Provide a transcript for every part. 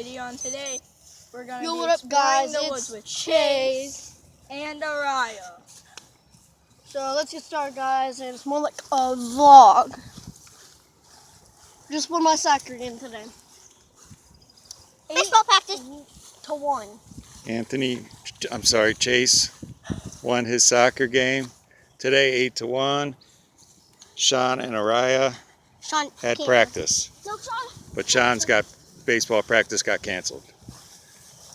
video, and today we're going to Yo, be what up, guys? exploring the woods It's with Chase and Araya. So let's get started, guys. And it's more like a vlog. Just won my soccer game today. Baseball practice to 1. Chase won his soccer game today 8-1. Sean and Araya had practice, but Sean's baseball practice got canceled.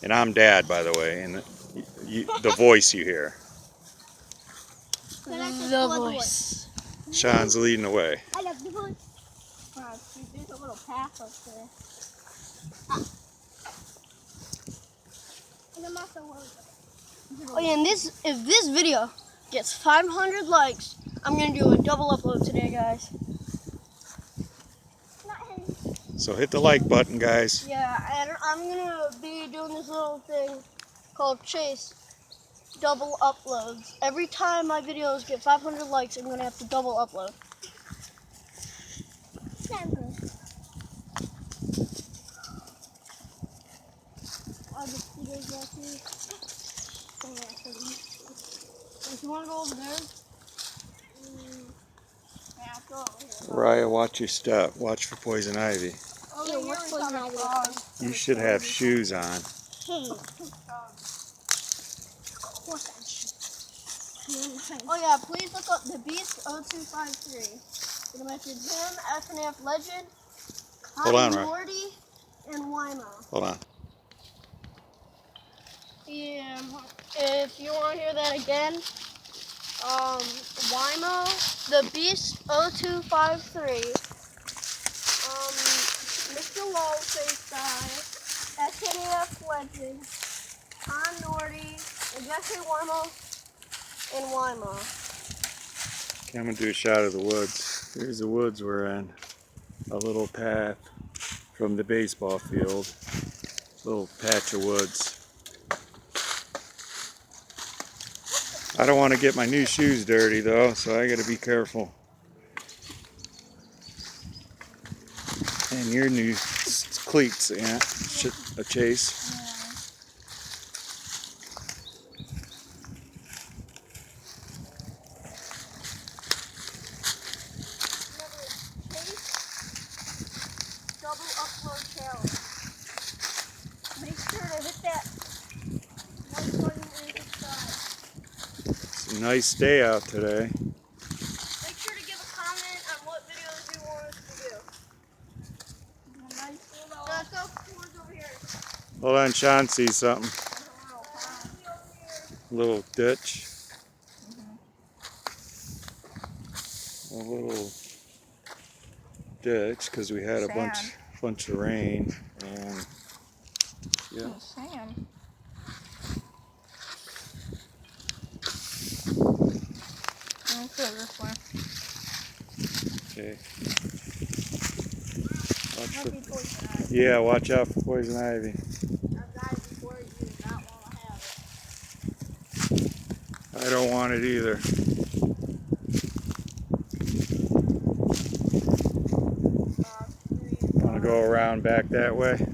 And I'm Dad, by the way, and the voice you hear. The voice. Sean's leading the way. I love the voice. Wow, there's a little path up there. And I'm also worried. Oh yeah, and if this video gets 500 likes, I'm gonna do a double upload today, guys. So hit the like button, guys. Yeah, and I'm gonna be doing this little thing called Chase double uploads. Every time my videos get 500 likes, I'm gonna have to double upload. If you want to go over there, Yeah, go over here. Araya, watch your step. Watch for poison ivy. Oh, yeah, what's poison ivy? You should have shoes on. oh yeah, please look up the Beast 0253. It'll mention him, FNF Legend, Hold on, Ryan. Morty, and Wymo. Hold on. Yeah, if you want to hear that again, Wymo, the Beast 0253, Mr. Wallface Guy, FNF Legend, Con Norty, and Jeffrey Wymo, and Wymo. Okay, I'm going to do a shot of the woods. Here's the woods we're in. A little path from the baseball field. Little patch of woods. I don't want to get my new shoes dirty though, so I got to be careful. And your new cleats, yeah, a Chase. Double upload challenge. Make sure to hit that like button and subscribe. It's a nice day out today. Make sure to give a comment on what videos you want us to do. Let's go towards over here. Hold on, Sean sees something. Little ditch. A little ditch because we had a bunch of rain and yeah. Sand. Let's go this way. Okay. Might Watch out for poison ivy. I don't want it either. Want to go around back that way?